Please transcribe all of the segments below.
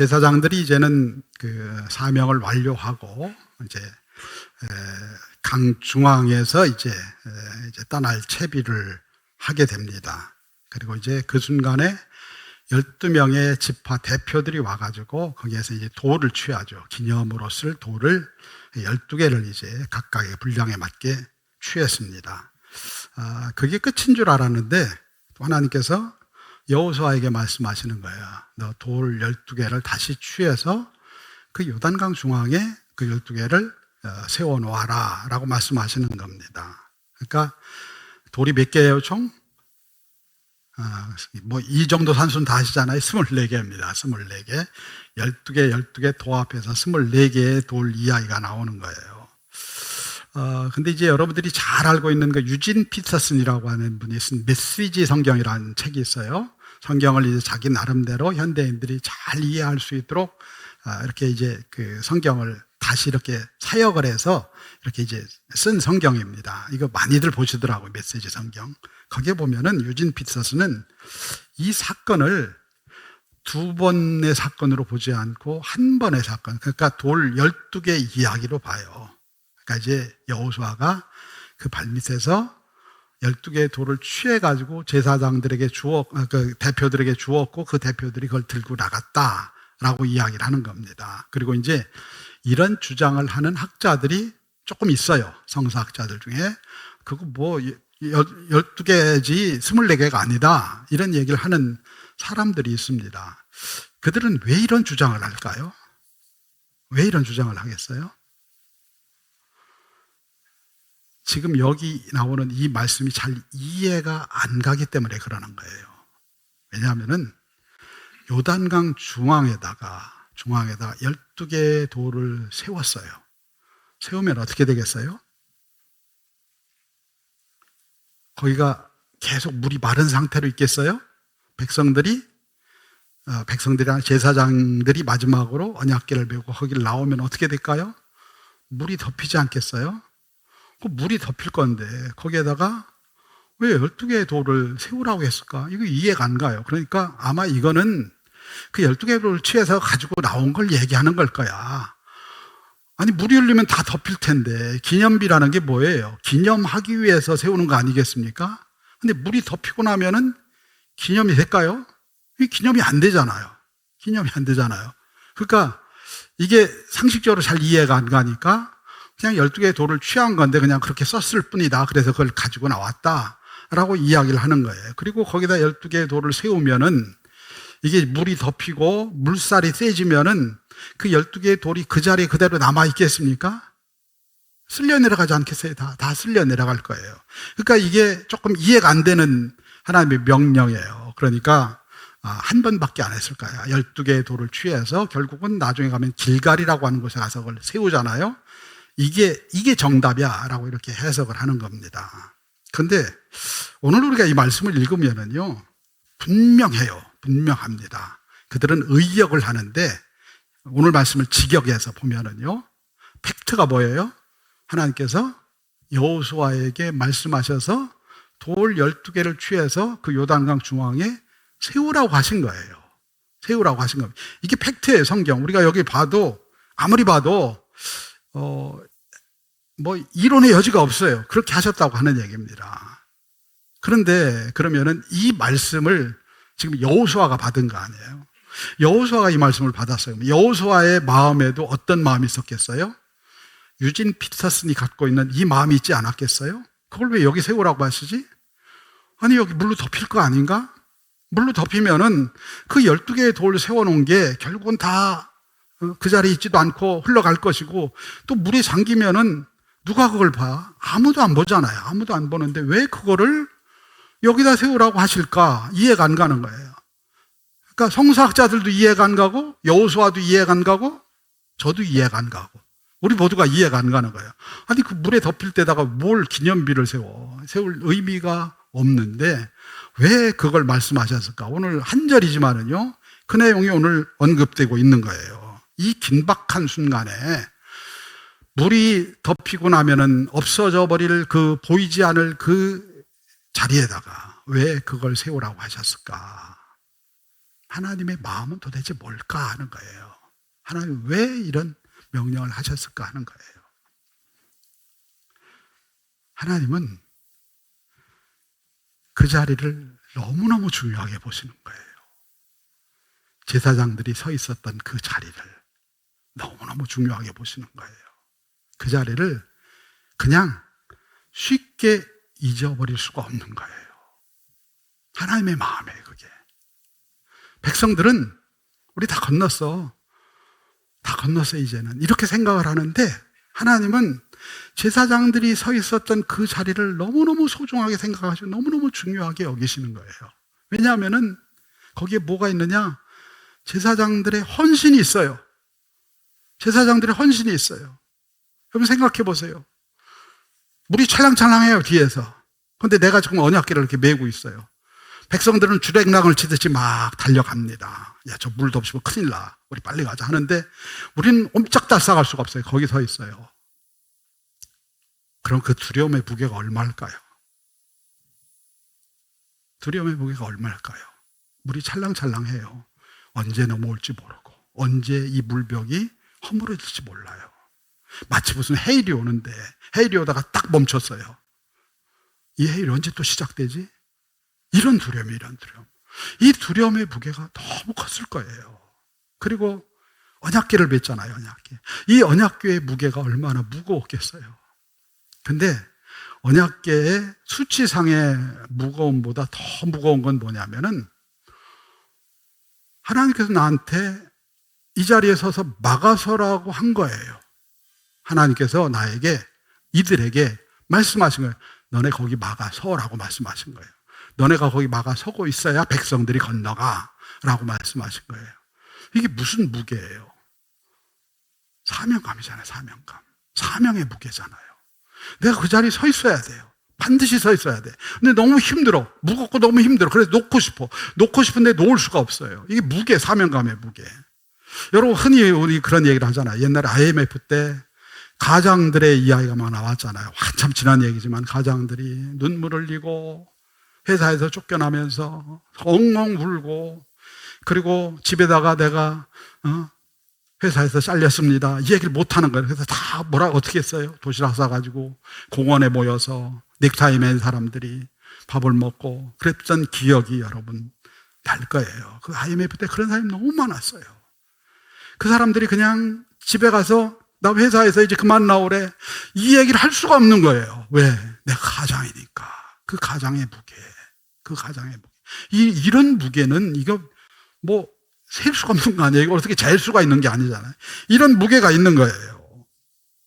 제사장들이 이제는 그 사명을 완료하고 이제 강 중앙에서 이제 떠날 채비를 하게 됩니다. 그리고 이제 그 순간에 12명의 지파 대표들이 와가지고 거기에서 이제 돌을 취하죠. 기념으로 쓸 돌을 12개를 이제 각각의 분량에 맞게 취했습니다. 그게 끝인 줄 알았는데 하나님께서 여호수아에게 말씀하시는 거예요. 너 돌 12개를 다시 취해서 그 요단강 중앙에 그 12개를 세워놓아라 라고 말씀하시는 겁니다. 그러니까 돌이 몇 개예요 총? 이 정도 산수는 다 하시잖아요. 24개입니다. 24개. 12개 도합해서 24개의 돌 이야기가 나오는 거예요. 근데 이제 여러분들이 잘 알고 있는 그 유진 피터슨이라고 하는 분이 쓴 메시지 성경이라는 책이 있어요. 성경을 이제 자기 나름대로 현대인들이 잘 이해할 수 있도록 이렇게 이제 그 성경을 다시 이렇게 사역을 해서 이렇게 이제 쓴 성경입니다. 이거 많이들 보시더라고요. 메시지 성경. 거기에 보면은 유진 피터슨은 이 사건을 두 번의 사건으로 보지 않고 한 번의 사건, 그러니까 돌 12개 이야기로 봐요. 그러니까 이제 여호수아가 그 발밑에서 12개의 돌을 취해가지고 제사장들에게 그 대표들에게 주었고 그 대표들이 그걸 들고 나갔다라고 이야기를 하는 겁니다. 그리고 이제 이런 주장을 하는 학자들이 조금 있어요. 성서학자들 중에. 그거 12개지 24개가 아니다. 이런 얘기를 하는 사람들이 있습니다. 그들은 왜 이런 주장을 할까요? 왜 이런 주장을 하겠어요? 지금 여기 나오는 이 말씀이 잘 이해가 안 가기 때문에 그러는 거예요. 왜냐하면은 요단강 중앙에다가 12개의 돌을 세웠어요. 세우면 어떻게 되겠어요? 거기가 계속 물이 마른 상태로 있겠어요? 백성들이나 제사장들이 마지막으로 언약궤를 메고 거기를 나오면 어떻게 될까요? 물이 덮이지 않겠어요? 그 물이 덮일 건데 거기에다가 왜 12개의 돌을 세우라고 했을까? 이거 이해가 안 가요. 그러니까 아마 이거는 그 12개의 돌을 취해서 가지고 나온 걸 얘기하는 걸 거야. 아니 물이 흘리면 다 덮일 텐데 기념비라는 게 뭐예요? 기념하기 위해서 세우는 거 아니겠습니까? 근데 물이 덮이고 나면은 기념이 될까요? 이게 기념이 안 되잖아요. 기념이 안 되잖아요. 그러니까 이게 상식적으로 잘 이해가 안 가니까 그냥 12개의 돌을 취한 건데 그냥 그렇게 썼을 뿐이다. 그래서 그걸 가지고 나왔다라고 이야기를 하는 거예요. 그리고 거기다 12개의 돌을 세우면은 이게 물이 덮이고 물살이 세지면은 그 12개의 돌이 그 자리에 그대로 남아있겠습니까? 쓸려 내려가지 않겠어요? 다 쓸려 내려갈 거예요. 그러니까 이게 조금 이해가 안 되는 하나님의 명령이에요. 그러니까 한 번밖에 안 했을 거예요. 12개의 돌을 취해서 결국은 나중에 가면 길갈이라고 하는 곳에 가서 그걸 세우잖아요. 이게 정답이야 라고 이렇게 해석을 하는 겁니다. 그런데 오늘 우리가 이 말씀을 읽으면은요, 분명합니다. 그들은 의역을 하는데 오늘 말씀을 직역해서 보면은요, 팩트가 뭐예요? 하나님께서 여호수아에게 말씀하셔서 돌 12개를 취해서 그 요단강 중앙에 세우라고 하신 거예요. 세우라고 하신 겁니다. 이게 팩트예요, 성경. 우리가 여기 아무리 봐도 이론의 여지가 없어요. 그렇게 하셨다고 하는 얘기입니다. 그런데 그러면은 이 말씀을 지금 여호수아가 받은 거 아니에요? 여호수아가 이 말씀을 받았어요. 여호수아의 마음에도 어떤 마음이 있었겠어요? 유진 피터슨이 갖고 있는 이 마음이 있지 않았겠어요? 그걸 왜 여기 세우라고 하시지? 아니 여기 물로 덮일 거 아닌가? 물로 덮이면은 그 12개의 돌을 세워놓은 게 결국은 다 그 자리에 있지도 않고 흘러갈 것이고, 또 물이 잠기면은 누가 그걸 봐? 아무도 안 보잖아요. 아무도 안 보는데 왜 그거를 여기다 세우라고 하실까? 이해가 안 가는 거예요. 그러니까 성서학자들도 이해가 안 가고 여호수아도 이해가 안 가고 저도 이해가 안 가고 우리 모두가 이해가 안 가는 거예요. 아니 그 물에 덮일 때다가 뭘 기념비를 세울 의미가 없는데 왜 그걸 말씀하셨을까? 오늘 한 절이지만은요, 그 내용이 오늘 언급되고 있는 거예요. 이 긴박한 순간에 물이 덮이고 나면은 없어져 버릴 그 보이지 않을 그 자리에다가 왜 그걸 세우라고 하셨을까? 하나님의 마음은 도대체 뭘까 하는 거예요. 하나님 왜 이런 명령을 하셨을까 하는 거예요. 하나님은 그 자리를 너무너무 중요하게 보시는 거예요. 제사장들이 서 있었던 그 자리를 너무너무 중요하게 보시는 거예요. 그 자리를 그냥 쉽게 잊어버릴 수가 없는 거예요. 하나님의 마음이에요, 그게. 백성들은 우리 다 건넜어. 다 건넜어, 이제는. 이렇게 생각을 하는데 하나님은 제사장들이 서 있었던 그 자리를 너무너무 소중하게 생각하시고 너무너무 중요하게 여기시는 거예요. 왜냐하면은 거기에 뭐가 있느냐? 제사장들의 헌신이 있어요. 제사장들의 헌신이 있어요. 여러분 생각해 보세요. 물이 찰랑찰랑해요, 뒤에서. 근데 내가 지금 언약궤를 이렇게 메고 있어요. 백성들은 주랭랑을 치듯이 막 달려갑니다. 야, 저 물도 없으면 큰일 나. 우리 빨리 가자 하는데 우리는 옴짝달싹할 수가 없어요. 거기 서 있어요. 그럼 그 두려움의 무게가 얼마일까요? 두려움의 무게가 얼마일까요? 물이 찰랑찰랑해요. 언제 넘어올지 모르고 언제 이 물벽이 허물어질지 몰라요. 마치 무슨 해일이 오는데 해일이 오다가 딱 멈췄어요. 이 해일이 언제 또 시작되지? 이런 두려움이 이런 두려움. 이 두려움의 무게가 너무 컸을 거예요. 그리고 언약궤를 맸잖아요. 언약궤. 이 언약궤의 무게가 얼마나 무거웠겠어요. 근데 언약궤의 수치상의 무거움보다 더 무거운 건 뭐냐면은 하나님께서 나한테 이 자리에 서서 막아서라고 한 거예요. 하나님께서 나에게, 이들에게 말씀하신 거예요. 너네 거기 막아서라고 말씀하신 거예요. 너네가 거기 막아서고 있어야 백성들이 건너가 라고 말씀하신 거예요. 이게 무슨 무게예요? 사명감이잖아요. 사명감. 사명의 무게잖아요. 내가 그 자리에 서 있어야 돼요. 반드시 서 있어야 돼. 근데 너무 힘들어. 무겁고 너무 힘들어. 그래서 놓고 싶어. 놓고 싶은데 놓을 수가 없어요. 이게 무게, 사명감의 무게. 여러분 흔히 우리 그런 얘기를 하잖아요. 옛날에 IMF 때 가장들의 이야기가 막 나왔잖아요. 한참 지난 얘기지만 가장들이 눈물 흘리고 회사에서 쫓겨나면서 엉엉 울고 그리고 집에다가 내가 회사에서 잘렸습니다. 이 얘기를 못하는 거예요. 그래서 다 어떻게 했어요? 도시락 싸가지고 공원에 모여서 넥타이 맨 사람들이 밥을 먹고 그랬던 기억이 여러분 날 거예요. 그 IMF 때 그런 사람이 너무 많았어요. 그 사람들이 그냥 집에 가서 나 회사에서 이제 그만 나오래. 이 얘기를 할 수가 없는 거예요. 왜? 내가 가장이니까. 그 가장의 무게. 그 가장의 무게. 이런 무게는 이거 뭐 셀 수가 없는 거 아니에요? 이거 어떻게 잴 수가 있는 게 아니잖아요. 이런 무게가 있는 거예요.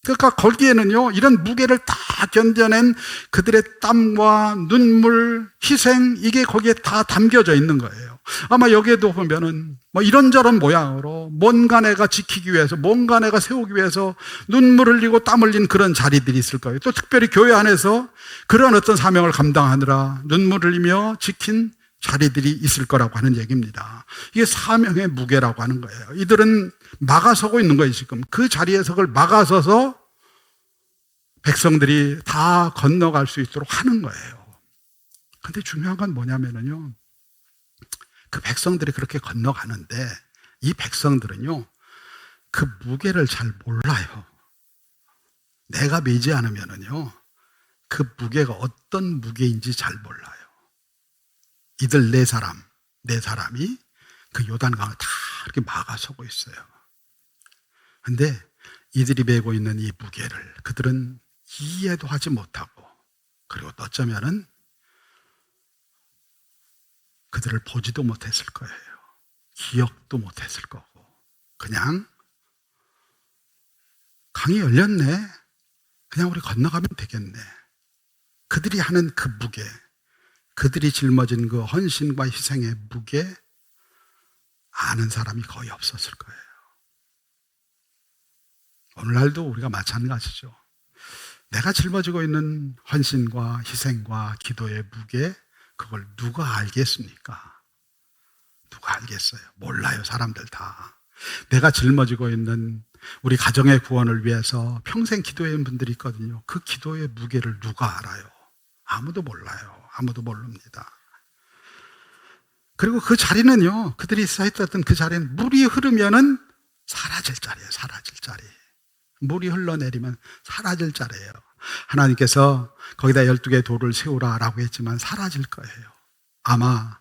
그러니까 거기에는요, 이런 무게를 다 견뎌낸 그들의 땀과 눈물, 희생, 이게 거기에 다 담겨져 있는 거예요. 아마 여기에도 보면은 뭐 이런저런 모양으로 뭔가 내가 지키기 위해서, 뭔가 내가 세우기 위해서 눈물 흘리고 땀 흘린 그런 자리들이 있을 거예요. 또 특별히 교회 안에서 그런 어떤 사명을 감당하느라 눈물 흘리며 지킨 자리들이 있을 거라고 하는 얘기입니다. 이게 사명의 무게라고 하는 거예요. 이들은 막아서고 있는 거예요, 지금. 그 자리에 서걸 막아서서 백성들이 다 건너갈 수 있도록 하는 거예요. 근데 중요한 건 뭐냐면요. 그 백성들이 그렇게 건너가는데 이 백성들은요, 그 무게를 잘 몰라요. 내가 매지 않으면은요, 그 무게가 어떤 무게인지 잘 몰라요. 이들 네 사람이 그 요단강을 다 이렇게 막아서고 있어요. 근데 이들이 메고 있는 이 무게를 그들은 이해도 하지 못하고, 그리고 어쩌면은 그들을 보지도 못했을 거예요. 기억도 못했을 거고, 그냥 강이 열렸네, 그냥 우리 건너가면 되겠네. 그들이 하는 그 무게, 그들이 짊어진 그 헌신과 희생의 무게 아는 사람이 거의 없었을 거예요. 오늘날도 우리가 마찬가지죠. 내가 짊어지고 있는 헌신과 희생과 기도의 무게, 그걸 누가 알겠습니까? 누가 알겠어요? 몰라요, 사람들 다. 내가 짊어지고 있는 우리 가정의 구원을 위해서 평생 기도해온 분들이 있거든요. 그 기도의 무게를 누가 알아요? 아무도 몰라요. 아무도 모릅니다. 그리고 그 자리는요, 그들이 서 있었던 그 자리는 물이 흐르면은 사라질 자리예요. 사라질 자리. 물이 흘러내리면 사라질 자리예요. 하나님께서 거기다 12개의 돌을 세우라라고 했지만 사라질 거예요. 아마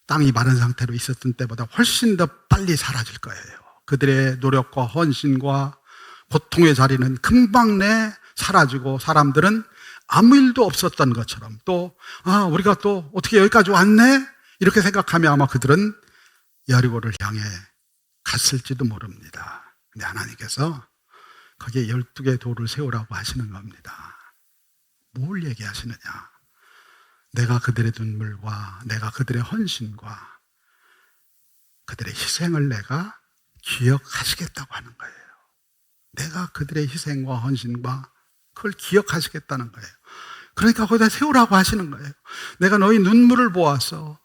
땅이 마른 상태로 있었던 때보다 훨씬 더 빨리 사라질 거예요. 그들의 노력과 헌신과 고통의 자리는 금방 내 사라지고, 사람들은 아무 일도 없었던 것처럼, 또 우리가 또 어떻게 여기까지 왔네? 이렇게 생각하며 아마 그들은 여리고를 향해 갔을지도 모릅니다. 근데 하나님께서 거기에 12개의 돌을 세우라고 하시는 겁니다. 뭘 얘기하시느냐? 내가 그들의 눈물과 내가 그들의 헌신과 그들의 희생을 내가 기억하시겠다고 하는 거예요. 내가 그들의 희생과 헌신과 그걸 기억하시겠다는 거예요. 그러니까 거기다 세우라고 하시는 거예요. 내가 너희 눈물을 보았어.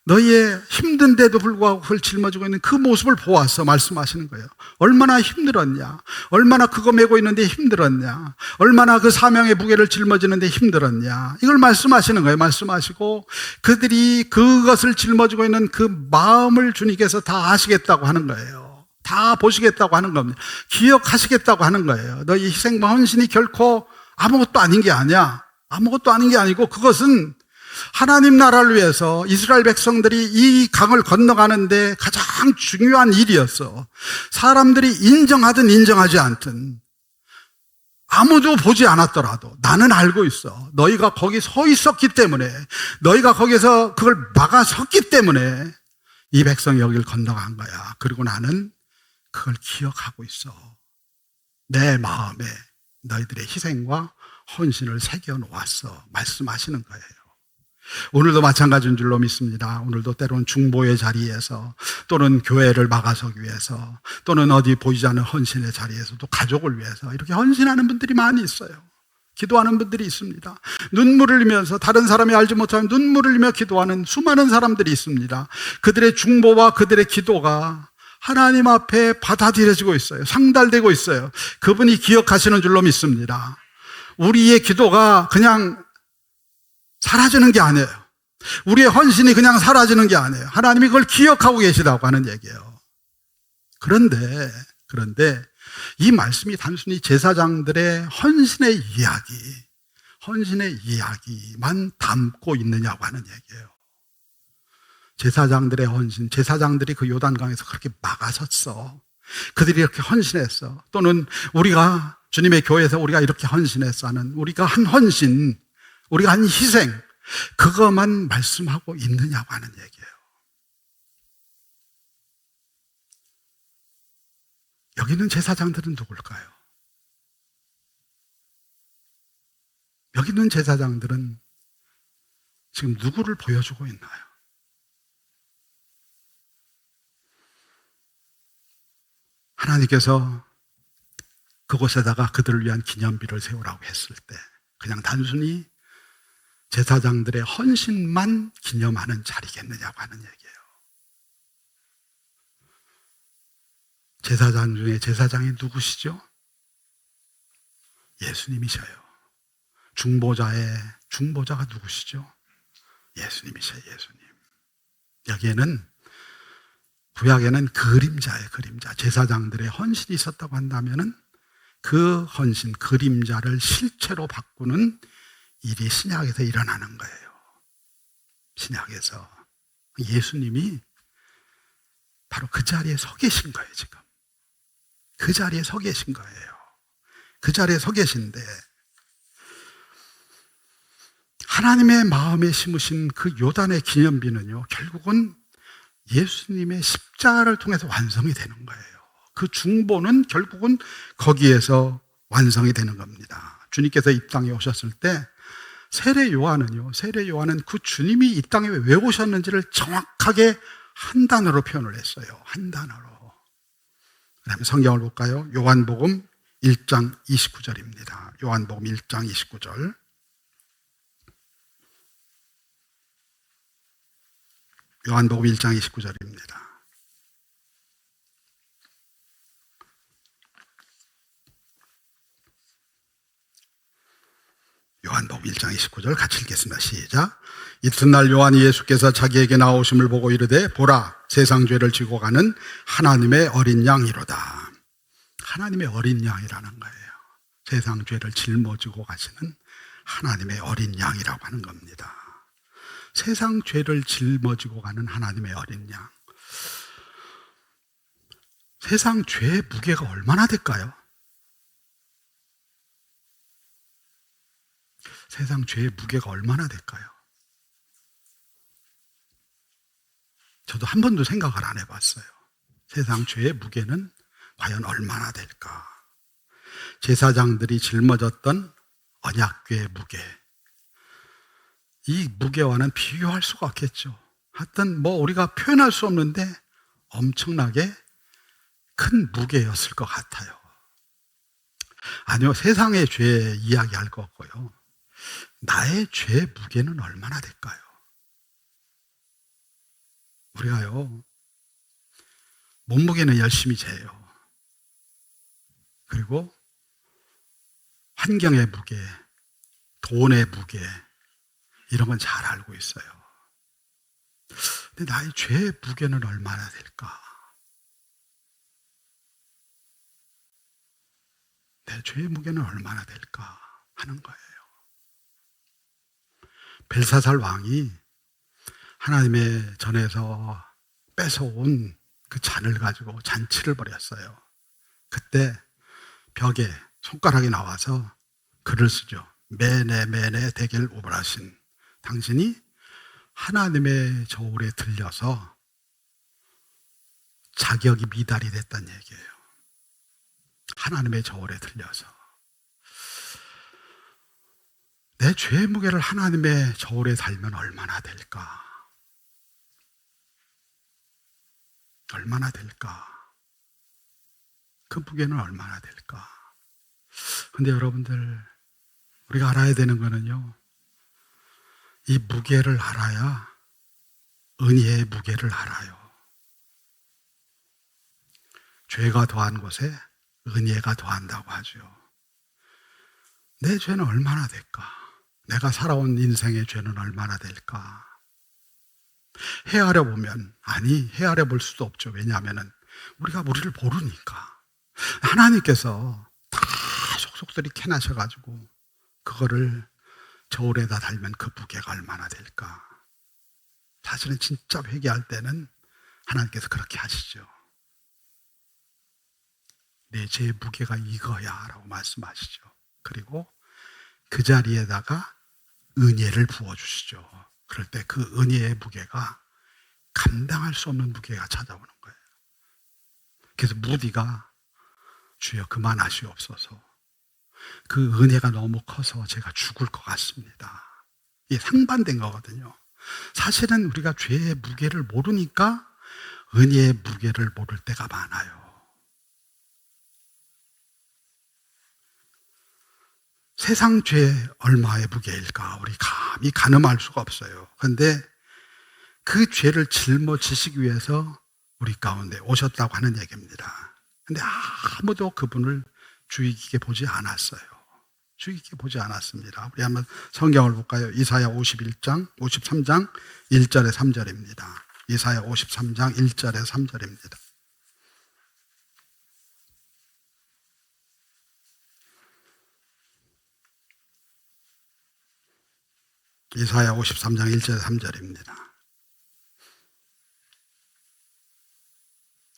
너희의 힘든데도 불구하고 그걸 짊어지고 있는 그 모습을 보았어. 말씀하시는 거예요. 얼마나 힘들었냐. 얼마나 그거 메고 있는데 힘들었냐. 얼마나 그 사명의 무게를 짊어지는데 힘들었냐. 이걸 말씀하시는 거예요. 말씀하시고 그들이 그것을 짊어지고 있는 그 마음을 주님께서 다 아시겠다고 하는 거예요. 다 보시겠다고 하는 겁니다. 기억하시겠다고 하는 거예요. 너희 희생과 헌신이 결코 아무것도 아닌 게 아니야. 아무것도 아닌 게 아니고 그것은 하나님 나라를 위해서 이스라엘 백성들이 이 강을 건너가는데 가장 중요한 일이었어. 사람들이 인정하든 인정하지 않든 아무도 보지 않았더라도 나는 알고 있어. 너희가 거기 서 있었기 때문에, 너희가 거기서 그걸 막아섰기 때문에 이 백성이 여기를 건너간 거야. 그리고 나는 그걸 기억하고 있어. 내 마음에 너희들의 희생과 헌신을 새겨놓았어. 말씀하시는 거예요. 오늘도 마찬가지인 줄로 믿습니다. 오늘도 때로는 중보의 자리에서, 또는 교회를 막아서기 위해서, 또는 어디 보이지 않는 헌신의 자리에서, 또 가족을 위해서 이렇게 헌신하는 분들이 많이 있어요. 기도하는 분들이 있습니다. 눈물을 흘리면서, 다른 사람이 알지 못하는 눈물을 흘리며 기도하는 수많은 사람들이 있습니다. 그들의 중보와 그들의 기도가 하나님 앞에 받아들여지고 있어요. 상달되고 있어요. 그분이 기억하시는 줄로 믿습니다. 우리의 기도가 그냥 사라지는 게 아니에요. 우리의 헌신이 그냥 사라지는 게 아니에요. 하나님이 그걸 기억하고 계시다고 하는 얘기예요. 그런데 이 말씀이 단순히 제사장들의 헌신의 이야기만 담고 있느냐고 하는 얘기예요. 제사장들의 헌신, 제사장들이 그 요단강에서 그렇게 막아섰어. 그들이 이렇게 헌신했어. 또는 우리가 주님의 교회에서 우리가 이렇게 헌신했어 하는, 우리가 한 헌신, 우리가 한 희생, 그것만 말씀하고 있느냐고 하는 얘기예요. 여기 있는 제사장들은 누굴까요? 여기 있는 제사장들은 지금 누구를 보여주고 있나요? 하나님께서 그곳에다가 그들을 위한 기념비를 세우라고 했을 때 그냥 단순히 제사장들의 헌신만 기념하는 자리겠느냐고 하는 얘기예요. 제사장 중에 제사장이 누구시죠? 예수님이셔요. 중보자가 누구시죠? 예수님이셔요. 예수님. 여기에는, 구약에는 그림자예요. 그림자. 제사장들의 헌신이 있었다고 한다면은 그 헌신, 그림자를 실체로 바꾸는 일이 신약에서 일어나는 거예요. 신약에서 예수님이 바로 그 자리에 서 계신 거예요. 지금 그 자리에 서 계신 거예요. 그 자리에 서 계신데, 하나님의 마음에 심으신 그 요단의 기념비는요, 결국은 예수님의 십자가를 통해서 완성이 되는 거예요. 그 중보는 결국은 거기에서 완성이 되는 겁니다. 주님께서 이 땅에 오셨을 때 세례 요한은 그 주님이 이 땅에 왜 오셨는지를 정확하게 한 단어로 표현을 했어요. 한 단어로. 그 다음에 성경을 볼까요? 요한복음 1장 29절입니다. 요한복음 1장 29절. 요한복음 1장 29절입니다. 요한복음 1장 29절 같이 읽겠습니다. 시작. 이튿날 요한이 예수께서 자기에게 나오심을 보고 이르되 보라 세상 죄를 지고 가는 하나님의 어린 양이로다. 하나님의 어린 양이라는 거예요. 세상 죄를 짊어지고 가시는 하나님의 어린 양이라고 하는 겁니다. 세상 죄를 짊어지고 가는 하나님의 어린 양. 세상 죄의 무게가 얼마나 될까요? 세상 죄의 무게가 얼마나 될까요? 저도 한 번도 생각을 안 해봤어요. 세상 죄의 무게는 과연 얼마나 될까? 제사장들이 짊어졌던 언약궤의 무게, 이 무게와는 비교할 수가 없겠죠. 하여튼 우리가 표현할 수 없는데 엄청나게 큰 무게였을 것 같아요. 아니요, 세상의 죄 이야기할 것 같고요. 나의 죄의 무게는 얼마나 될까요? 우리가요, 몸무게는 열심히 재요. 그리고 환경의 무게, 돈의 무게, 이런 건 잘 알고 있어요. 근데 나의 죄의 무게는 얼마나 될까? 내 죄의 무게는 얼마나 될까 하는 거예요. 벨사살 왕이 하나님의 전에서 뺏어온 그 잔을 가지고 잔치를 벌였어요. 그때 벽에 손가락이 나와서 글을 쓰죠. 메네 메네 데겔 우브라신, 당신이 하나님의 저울에 들려서 자격이 미달이 됐다는 얘기예요. 하나님의 저울에 들려서. 내 죄의 무게를 하나님의 저울에 달면 얼마나 될까? 얼마나 될까? 그 무게는 얼마나 될까? 근데 여러분들, 우리가 알아야 되는 거는요, 이 무게를 알아야 은혜의 무게를 알아요. 죄가 더한 곳에 은혜가 더한다고 하죠. 내 죄는 얼마나 될까? 내가 살아온 인생의 죄는 얼마나 될까? 헤아려 보면, 헤아려 볼 수도 없죠. 왜냐하면 우리가 우리를 모르니까. 하나님께서 다 속속들이 캐나셔가지고 그거를 저울에다 달면 그 무게가 얼마나 될까? 사실은 진짜 회개할 때는 하나님께서 그렇게 하시죠. 내 죄의 무게가 이거야 라고 말씀하시죠. 그리고 그 자리에다가 은혜를 부어주시죠. 그럴 때 그 은혜의 무게가 감당할 수 없는 무게가 찾아오는 거예요. 그래서 무디가 주여 그만하시옵소서, 그 은혜가 너무 커서 제가 죽을 것 같습니다. 이게 상반된 거거든요. 사실은 우리가 죄의 무게를 모르니까 은혜의 무게를 모를 때가 많아요. 세상 죄 얼마의 무게일까? 우리 감히 가늠할 수가 없어요. 그런데 그 죄를 짊어지시기 위해서 우리 가운데 오셨다고 하는 얘기입니다. 근데 아무도 그분을 주의 깊게 보지 않았어요. 주의 깊게 보지 않았습니다. 우리 한번 성경을 볼까요? 이사야 53장 1절에 3절입니다. 이사야 53장 1절에 3절입니다. 이사야 53장 1절에 3절입니다.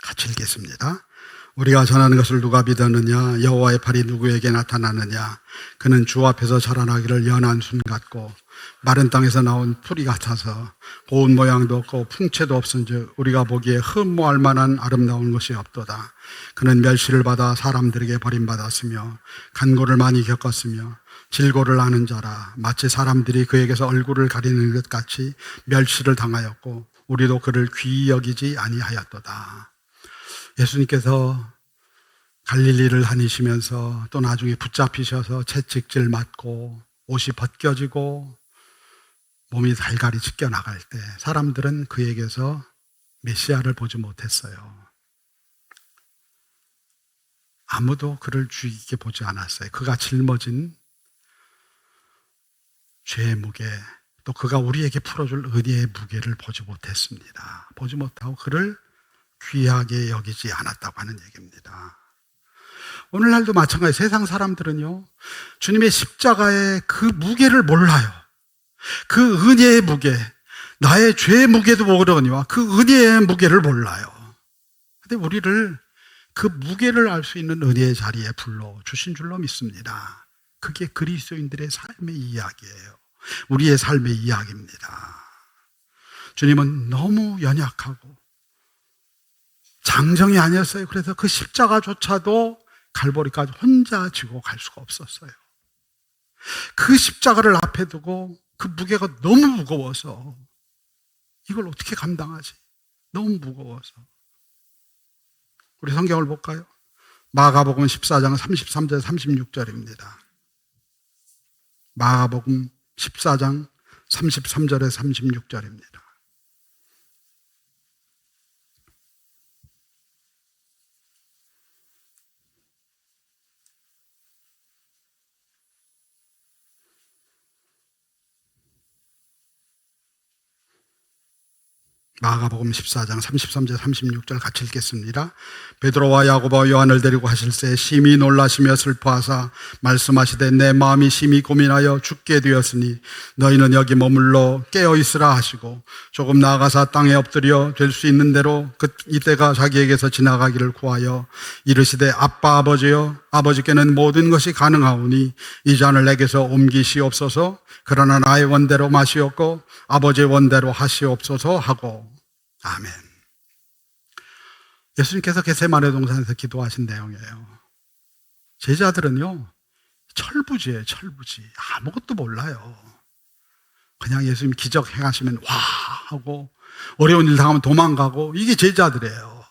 같이 읽겠습니다. 우리가 전하는 것을 누가 믿었느냐? 여호와의 팔이 누구에게 나타나느냐? 그는 주 앞에서 자라나기를 연한 순 같고 마른 땅에서 나온 풀이 같아서 고운 모양도 없고 풍채도 없은즉 우리가 보기에 흠모할 만한 아름다운 것이 없도다. 그는 멸시를 받아 사람들에게 버림받았으며 간고를 많이 겪었으며 질고를 아는 자라. 마치 사람들이 그에게서 얼굴을 가리는 것 같이 멸시를 당하였고 우리도 그를 귀히 여기지 아니하였도다. 예수님께서 갈릴리를 다니시면서 또 나중에 붙잡히셔서 채찍질 맞고 옷이 벗겨지고 몸이 달걀이 찢겨 나갈 때 사람들은 그에게서 메시아를 보지 못했어요. 아무도 그를 주의 깊게 보지 않았어요. 그가 짊어진 죄의 무게, 또 그가 우리에게 풀어줄 은혜의 무게를 보지 못했습니다. 보지 못하고 그를 귀하게 여기지 않았다고 하는 얘기입니다. 오늘날도 마찬가지. 세상 사람들은요, 주님의 십자가의 그 무게를 몰라요. 그 은혜의 무게, 나의 죄의 무게도 모르거니와 그 은혜의 무게를 몰라요. 근데 우리를 그 무게를 알 수 있는 은혜의 자리에 불러주신 줄로 믿습니다. 그게 그리스도인들의 삶의 이야기예요. 우리의 삶의 이야기입니다. 주님은 너무 연약하고 장정이 아니었어요. 그래서 그 십자가조차도 갈보리까지 혼자 지고 갈 수가 없었어요. 그 십자가를 앞에 두고 그 무게가 너무 무거워서 이걸 어떻게 감당하지? 너무 무거워서. 우리 성경을 볼까요? 마가복음 14장 33절 36절입니다. 마가복음 14장 33절에 36절입니다. 마가복음 14장 33절 36절 같이 읽겠습니다. 베드로와 야고보와 요한을 데리고 하실새 심히 놀라시며 슬퍼하사 말씀하시되 내 마음이 심히 고민하여 죽게 되었으니 너희는 여기 머물러 깨어있으라 하시고 조금 나아가사 땅에 엎드려 될 수 있는 대로 이때가 자기에게서 지나가기를 구하여 이르시되 아빠 아버지여 아버지께는 모든 것이 가능하오니 이 잔을 내게서 옮기시옵소서. 그러나 나의 원대로 마시옵고 아버지의 원대로 하시옵소서 하고. 아멘. 예수님께서 겟세마네 동산에서 기도하신 내용이에요. 제자들은요, 철부지예요. 철부지. 아무것도 몰라요. 그냥 예수님 기적 행하시면 와 하고 어려운 일 당하면 도망가고, 이게 제자들이에요.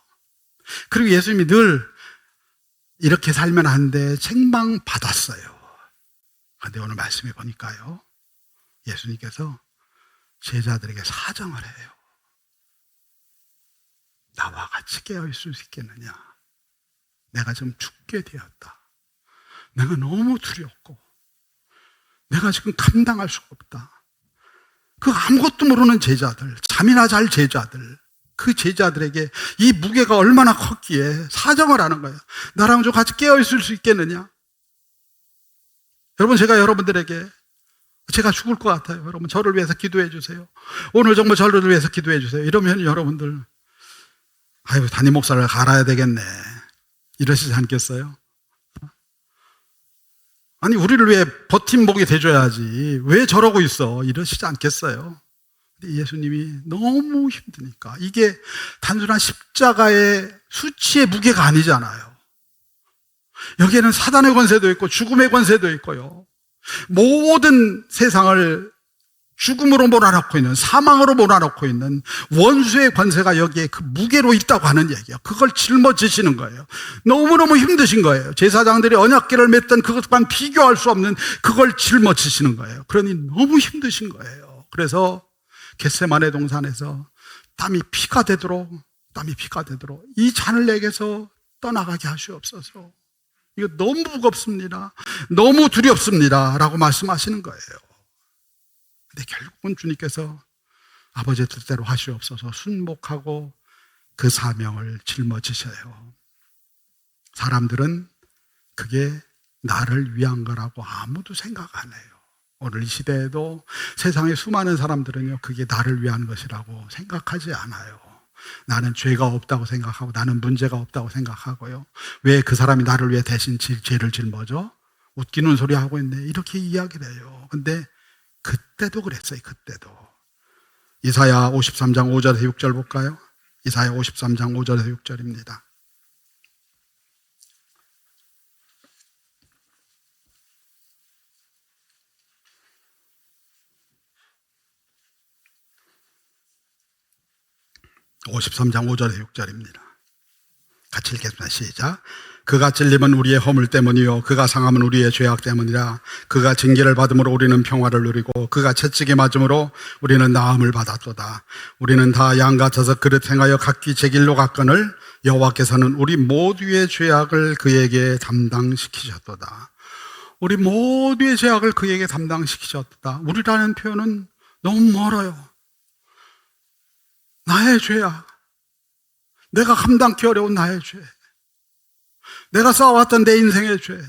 그리고 예수님이 늘 이렇게 살면 안 돼 책망받았어요. 그런데 오늘 말씀해 보니까요, 예수님께서 제자들에게 사정을 해요. 나와 같이 깨어있을 수 있겠느냐? 내가 지금 죽게 되었다. 내가 너무 두렵고 내가 지금 감당할 수가 없다. 그 아무것도 모르는 제자들, 잠이나 잘 제자들, 그 제자들에게 이 무게가 얼마나 컸기에 사정을 하는 거예요. 나랑 좀 같이 깨어있을 수 있겠느냐? 여러분, 제가 여러분들에게 제가 죽을 것 같아요. 여러분, 저를 위해서 기도해 주세요. 오늘 정말 저를 위해서 기도해 주세요. 이러면 여러분들, 아이고, 담임 목사를 갈아야 되겠네, 이러시지 않겠어요? 아니, 우리를 위해 버팀목이 돼줘야지 왜 저러고 있어, 이러시지 않겠어요? 근데 예수님이 너무 힘드니까. 이게 단순한 십자가의 수치의 무게가 아니잖아요. 여기에는 사단의 권세도 있고 죽음의 권세도 있고요, 모든 세상을 죽음으로 몰아넣고 있는, 사망으로 몰아넣고 있는 원수의 권세가 여기에 그 무게로 있다고 하는 얘기예요. 그걸 짊어지시는 거예요. 너무너무 힘드신 거예요. 제사장들이 언약궤를 맸던 그것과는 비교할 수 없는 그걸 짊어지시는 거예요. 그러니 너무 힘드신 거예요. 그래서 겟세마네 동산에서 땀이 피가 되도록 이 잔을 내게서 떠나가게 하시옵소서. 이거 너무 무겁습니다, 너무 두렵습니다 라고 말씀하시는 거예요. 근데 결국은 주님께서 아버지의 뜻대로 하시옵소서 순복하고 그 사명을 짊어지셔요. 사람들은 그게 나를 위한 거라고 아무도 생각 안 해요. 오늘 이 시대에도 세상의 수많은 사람들은요, 그게 나를 위한 것이라고 생각하지 않아요. 나는 죄가 없다고 생각하고, 나는 문제가 없다고 생각하고요, 왜 그 사람이 나를 위해 대신 죄를 짊어져? 웃기는 소리 하고 있네, 이렇게 이야기를 해요. 근데 그때도 그랬어요. 그때도. 이사야 53장 5절에서 6절 볼까요? 이사야 53장 5절에서 6절입니다. (53장 5절에서 6절입니다) 같이 읽겠습니다. 시작. 그가 찔림은 우리의 허물 때문이요 그가 상함은 우리의 죄악 때문이라. 그가 징계를 받음으로 우리는 평화를 누리고 그가 채찍에 맞음으로 우리는 나음을 받았도다. 우리는 다 양 같아서 그릇 행하여 각기 제 길로 갔거늘 여호와께서는 우리 모두의 죄악을 그에게 담당시키셨도다. 우리 모두의 죄악을 그에게 담당시키셨다. 우리라는 표현은 너무 멀어요. 나의 죄야. 내가 감당기 어려운 나의 죄. 내가 쌓아왔던 내 인생의 죄.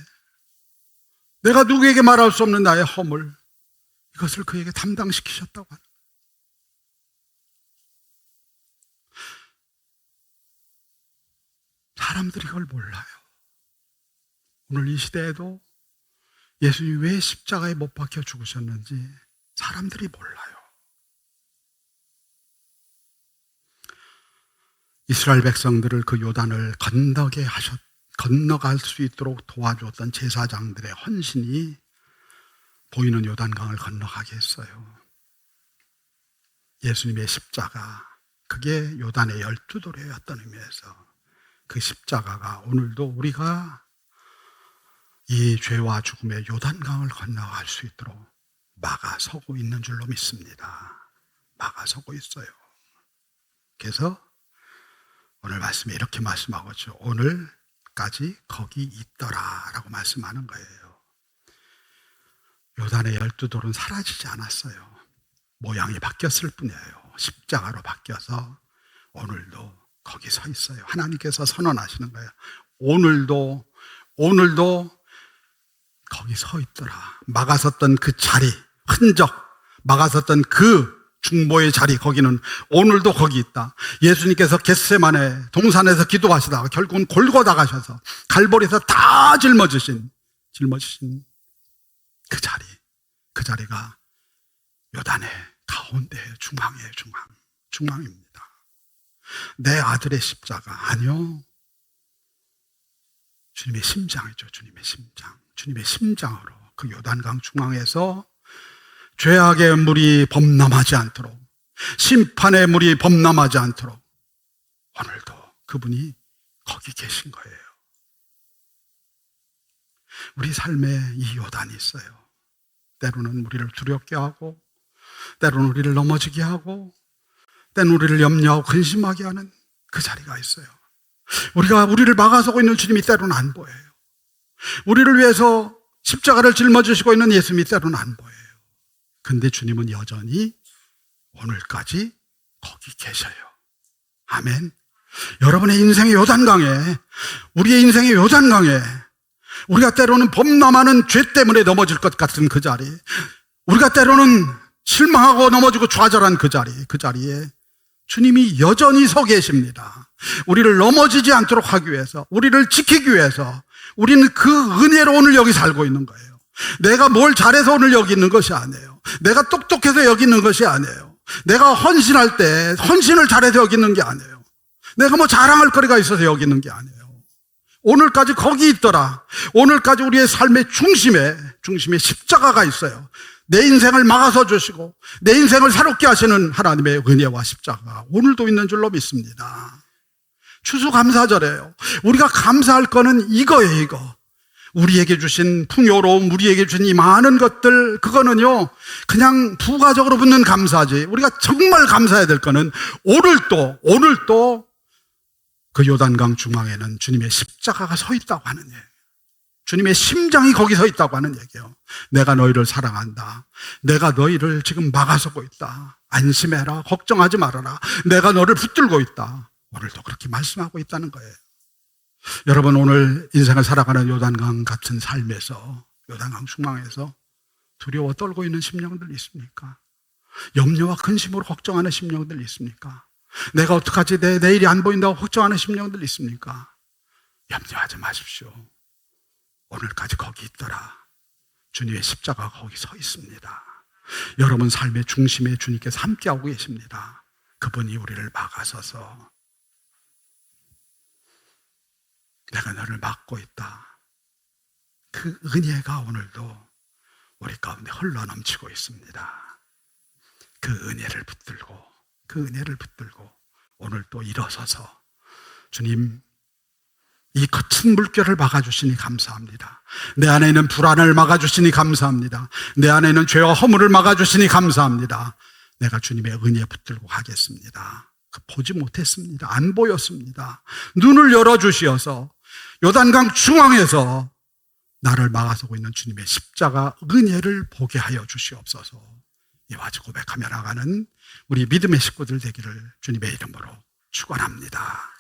내가 누구에게 말할 수 없는 나의 허물. 이것을 그에게 담당시키셨다고 하는. 사람들이 그걸 몰라요. 오늘 이 시대에도 예수님이 왜 십자가에 못 박혀 죽으셨는지 사람들이 몰라요. 이스라엘 백성들을 그 요단을 건너갈 수 있도록 도와주었던 제사장들의 헌신이 보이는 요단강을 건너가게 했어요. 예수님의 십자가, 그게 요단의 12도래였던 의미에서 그 십자가가 오늘도 우리가 이 죄와 죽음의 요단강을 건너갈 수 있도록 막아서고 있는 줄로 믿습니다. 막아서고 있어요. 그래서 오늘 말씀에 이렇게 말씀하고 있죠. 오늘까지 거기 있더라 라고 말씀하는 거예요. 요단의 12돌은 사라지지 않았어요. 모양이 바뀌었을 뿐이에요. 십자가로 바뀌어서 오늘도 거기 서 있어요. 하나님께서 선언하시는 거예요. 오늘도 거기 서 있더라. 막아섰던 그 자리, 흔적, 막아섰던 그 중보의 자리, 거기는 오늘도 거기 있다. 예수님께서 겟세마네 동산에서 기도하시다가 결국은 골고다 가셔서 갈보리에서 다 짊어지신 그 자리, 그 자리가 요단의 가운데 중앙입니다. 내 아들의 십자가, 아니요, 주님의 심장이죠. 주님의 심장으로 그 요단강 중앙에서 죄악의 물이 범람하지 않도록, 심판의 물이 범람하지 않도록 오늘도 그분이 거기 계신 거예요. 우리 삶에 이 요단이 있어요. 때로는 우리를 두렵게 하고, 때로는 우리를 넘어지게 하고, 때로는 우리를 염려하고 근심하게 하는 그 자리가 있어요. 우리를 막아서고 있는 주님이 때로는 안 보여요. 우리를 위해서 십자가를 짊어지시고 있는 예수님이 때로는 안 보여요. 근데 주님은 여전히 오늘까지 거기 계셔요. 아멘. 여러분의 인생의 요단강에, 우리의 인생의 요단강에, 우리가 때로는 범람하는 죄 때문에 넘어질 것 같은 그 자리, 우리가 때로는 실망하고 넘어지고 좌절한 그 자리에 주님이 여전히 서 계십니다. 우리를 넘어지지 않도록 하기 위해서, 우리를 지키기 위해서 우리는 그 은혜로 오늘 여기 살고 있는 거예요. 내가 뭘 잘해서 오늘 여기 있는 것이 아니에요. 내가 똑똑해서 여기 있는 것이 아니에요. 내가 헌신할 때 헌신을 잘해서 여기 있는 게 아니에요. 내가 뭐 자랑할 거리가 있어서 여기 있는 게 아니에요. 오늘까지 거기 있더라. 오늘까지 우리의 삶의 중심에 십자가가 있어요. 내 인생을 막아서 주시고 내 인생을 새롭게 하시는 하나님의 은혜와 십자가 오늘도 있는 줄로 믿습니다. 추수감사절이에요. 우리가 감사할 거는 이거예요. 이거 우리에게 주신 풍요로움, 우리에게 주신 이 많은 것들, 그거는요 그냥 부가적으로 붙는 감사지. 우리가 정말 감사해야 될 거는 오늘도 그 요단강 중앙에는 주님의 십자가가 서 있다고 하는 얘기예요. 주님의 심장이 거기 서 있다고 하는 얘기예요. 내가 너희를 사랑한다. 내가 너희를 지금 막아서고 있다. 안심해라. 걱정하지 말아라. 내가 너를 붙들고 있다. 오늘도 그렇게 말씀하고 있다는 거예요. 여러분, 오늘 인생을 살아가는 요단강 같은 삶에서, 요단강 중앙에서 두려워 떨고 있는 심령들 있습니까? 염려와 근심으로 걱정하는 심령들 있습니까? 내가 어떡하지? 내 내일이 안 보인다고 걱정하는 심령들 있습니까? 염려하지 마십시오. 오늘까지 거기 있더라. 주님의 십자가가 거기 서 있습니다. 여러분 삶의 중심에 주님께서 함께하고 계십니다. 그분이 우리를 막아서서 내가 너를 막고 있다. 그 은혜가 오늘도 우리 가운데 흘러넘치고 있습니다. 그 은혜를 붙들고 오늘 또 일어서서 주님, 이 거친 물결을 막아주시니 감사합니다. 내 안에 있는 불안을 막아주시니 감사합니다. 내 안에 있는 죄와 허물을 막아주시니 감사합니다. 내가 주님의 은혜에 붙들고 가겠습니다. 보지 못했습니다. 안 보였습니다. 눈을 열어주시어서 요단강 중앙에서 나를 막아서고 있는 주님의 십자가 은혜를 보게 하여 주시옵소서. 이와 같이 고백하며 나가는 우리 믿음의 식구들 되기를 주님의 이름으로 축원합니다.